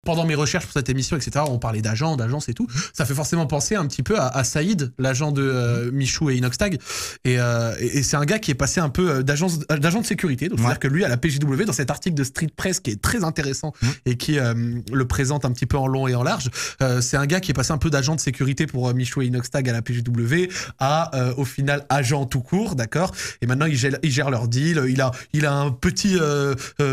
pendant mes recherches pour cette émission, etc., on parlait d'agents, d'agences et tout. Ça fait forcément penser un petit peu à Saïd, l'agent de Michou et Inoxtag. Et c'est un gars qui est passé un peu d'agent de sécurité. Donc, c'est-à-dire que lui, à la PJW, dans cet article de Street Press qui est très intéressant et qui le présente un petit peu en long et en large, c'est un gars qui est passé un peu d'agent de sécurité pour Michou et Inoxtag à la PJW à, au final, agent tout court, d'accord. Et maintenant, il gère leur deal. Il a un petit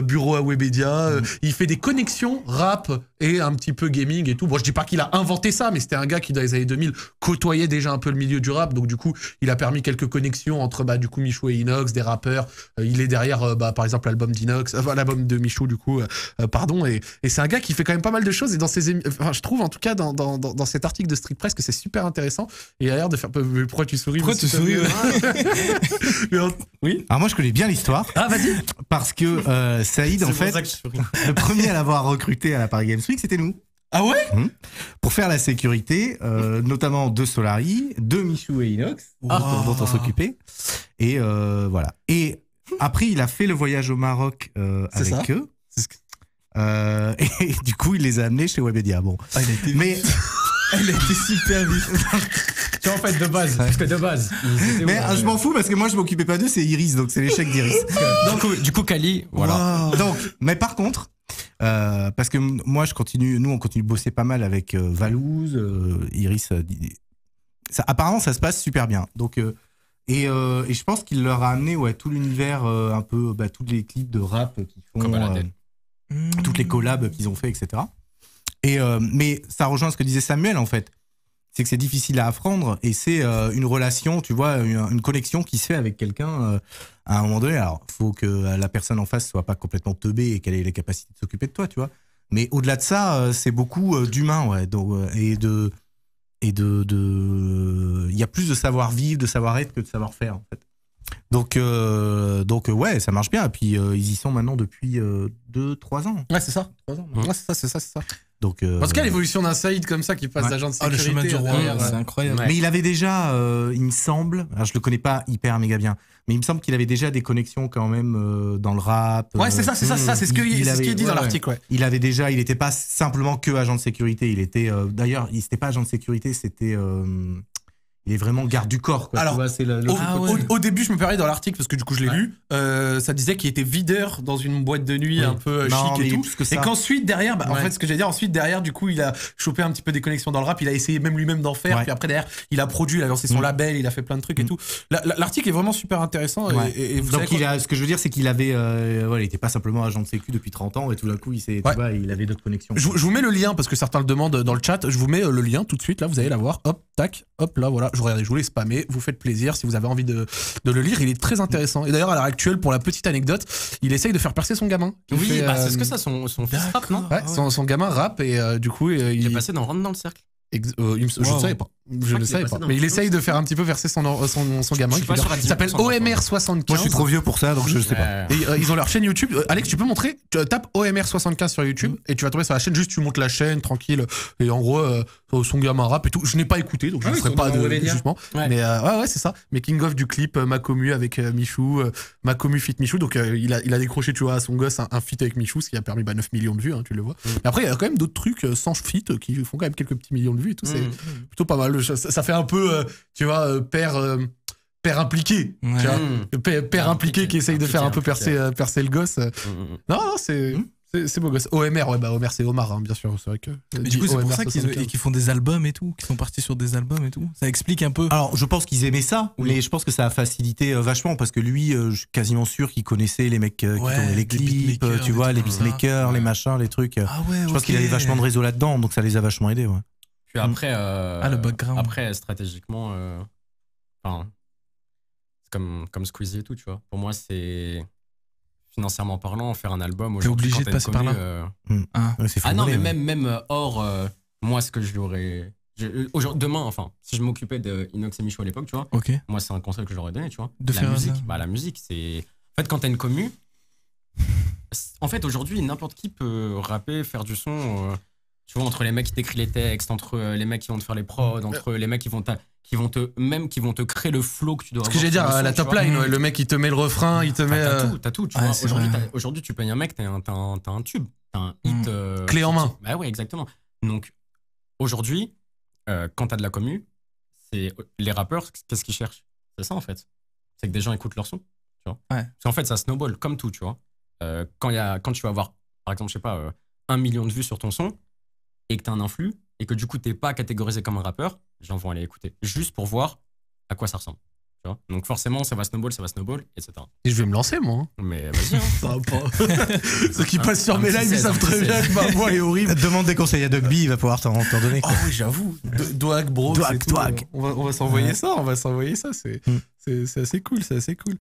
bureau à Webedia. Il fait des connexions rap et un petit peu gaming et tout. Bon, je dis pas qu'il a inventé ça, mais c'était un gars qui, dans les années 2000, côtoyait déjà un peu le milieu du rap. Donc, du coup, il a permis quelques connexions entre, du coup, Michou et Inox, des rappeurs. Il est derrière, par exemple, l'album d'Inox, l'album de Michou, du coup, pardon. Et c'est un gars qui fait quand même pas mal de choses. Et dans ses je trouve, en tout cas, dans cet article de Street Press, que c'est super intéressant. Et il a l'air de faire... Pourquoi tu souris? Pourquoi tu souris? Oui. Alors moi, je connais bien l'histoire. Ah, vas-y. Parce que Saïd, en fait, le premier à l'avoir recruté à la Paris Games Week, c'était nous. Ah ouais? Pour faire la sécurité, notamment de Solari, de Michou et Inox, dont on s'occupait. Et voilà. Et après, il a fait le voyage au Maroc avec eux. Et du coup, il les a amenés chez Webedia. Bon. Mais... Elle a été super vite. Tu vois, en fait, de base. Parce que de base. Mais je m'en fous parce que moi, je m'occupais pas d'eux, c'est Iris, donc c'est l'échec d'Iris. Du coup, Kali, voilà. Wow. Donc, mais par contre, parce que moi, on continue de bosser pas mal avec Valouz, Iris. Apparemment, ça se passe super bien. Donc, et je pense qu'il leur a amené tout l'univers, un peu, tous les clips de rap qu'ils font, toutes les collabs qu'ils ont fait, etc. Mais ça rejoint ce que disait Samuel, en fait. C'est que c'est difficile à apprendre et c'est une relation, tu vois, une connexion qui se fait avec quelqu'un à un moment donné. Alors, il faut que la personne en face soit pas complètement teubée et qu'elle ait les capacités de s'occuper de toi, tu vois. Mais au-delà de ça, c'est beaucoup d'humain, ouais. Donc, il y a plus de savoir-vivre, de savoir-être que de savoir-faire, en fait. Donc ouais, ça marche bien. Et puis, ils y sont maintenant depuis 2-3 ans. Ouais, c'est ça. 3 ans. Ouais, c'est ça. Donc, en tout cas, l'évolution d'un Saïd comme ça qui passe d'agent de sécurité. Le chemin du roi, c'est incroyable. Mais il avait déjà, il me semble, alors je le connais pas hyper méga bien, mais il me semble qu'il avait déjà des connexions quand même dans le rap. Ouais, c'est ça, c'est ce qu'il dit dans l'article. Ouais. Il était pas simplement que agent de sécurité, il était, d'ailleurs, il n'était pas agent de sécurité, c'était... il est vraiment garde du corps, quoi. Alors, tu vois, au début, je me parlais dans l'article parce que du coup, je l'ai lu. Ça disait qu'il était videur dans une boîte de nuit un peu chic et tout. Et qu'ensuite, derrière, en fait, ce que j'allais dire, ensuite, derrière, du coup, il a chopé un petit peu des connexions dans le rap. Il a essayé même lui-même d'en faire. Puis après, derrière, il a produit, il a lancé son label, il a fait plein de trucs et tout. L'article est vraiment super intéressant. Et vous donc, ce que je veux dire, c'est qu'il avait, il était pas simplement agent de sécu depuis 30 ans et tout d'un coup, tu vois, il avait d'autres connexions. Je vous mets le lien parce que certains le demandent dans le chat. Je vous mets le lien tout de suite. Là, vous allez l'avoir. Hop, tac, hop, là, voilà. Je voulais spammer. Vous faites plaisir si vous avez envie de le lire. Il est très intéressant. Et d'ailleurs, à l'heure actuelle, pour la petite anecdote, il essaye de faire percer son gamin. Oui, c'est ce que ça, son fils rap, non? Ouais, son gamin rap et du coup, il est passé dans Rentre dans le cercle. Je ne savais pas. Je ne savais pas. Mais il essaye de faire un petit peu verser son gamin. Il s'appelle OMR75. Moi, je suis trop vieux pour ça, donc je ne sais pas. Et ils ont leur chaîne YouTube. Alex, tu peux montrer? Tu tapes OMR75 sur YouTube et tu vas tomber sur la chaîne. Juste, tu montes la chaîne, tranquille. Et en gros, son gamin rap et tout. Je n'ai pas écouté, donc je ne ferai pas de jugement. Mais ouais, c'est ça. Making of du clip Macomu avec Michou. Macomu feat Michou. Donc, il a décroché, tu vois, à son gosse un feat avec Michou, ce qui a permis 9 millions de vues, tu le vois. Mais après, il y a quand même d'autres trucs sans feat qui font quand même quelques petits millions de vues et tout. C'est plutôt pas mal. Ça fait un peu, tu vois, père impliqué. Tu vois, père impliqué qui essaye de faire un peu percer le gosse. Non, c'est beau gosse. OMR, Omer c'est Omar, bien sûr. C'est vrai que. Mais du coup, c'est pour ça qu'ils font des albums et tout, qu'ils sont partis sur des albums et tout. Ça explique un peu. Alors, je pense qu'ils aimaient ça, mais je pense que ça a facilité vachement parce que lui, je suis quasiment sûr qu'il connaissait les mecs qui tournaient les clips, tu vois, les beatmakers, les machins, les trucs. Je pense qu'il avait vachement de réseau là-dedans, donc ça les a vachement aidés. Ouais. Puis après, le background. Après stratégiquement, c'est comme Squeezie et tout, tu vois. Pour moi, c'est financièrement parlant, faire un album. T'es obligé de passer par là. Non, mais même hors, moi, ce que je l'aurais. Demain, enfin, si je m'occupais de Inox et Michou à l'époque, tu vois. Moi, c'est un conseil que je leur ai donné, tu vois. La musique, c'est. En fait, quand t'as une commu, en fait, aujourd'hui, n'importe qui peut rapper, faire du son. Tu vois, entre les mecs qui t'écrivent les textes, entre les mecs qui vont te faire les prods, entre les mecs qui vont te créer le flow que tu dois avoir. Ce que j'allais dire, la top line, le mec il te met le refrain, il te met. T'as tout, tu vois. Aujourd'hui, tu payes un mec, t'as un tube, t'as un hit. Clé en main. Bah ouais, exactement. Donc, aujourd'hui, quand t'as de la commu, c'est les rappeurs, qu'est-ce qu'ils cherchent? C'est ça en fait. C'est que des gens écoutent leur son. Tu vois. Parce qu'en fait, ça snowball comme tout, tu vois. Quand tu vas avoir, par exemple, je sais pas, 1 million de vues sur ton son et que t'as un influx et que du coup t'es pas catégorisé comme un rappeur, les gens vont aller écouter juste pour voir à quoi ça ressemble. Tu vois. Donc forcément, ça va snowball, etc. Et je vais me lancer, moi. Mais vas-y. Ceux qui passent sur mes lives, ils savent très bien que ma voix est horrible. Demande des conseils à Dugby, il va pouvoir t'en donner. Oh oui, j'avoue. Dwag, bro. Dwag. On va s'envoyer ça, C'est assez cool,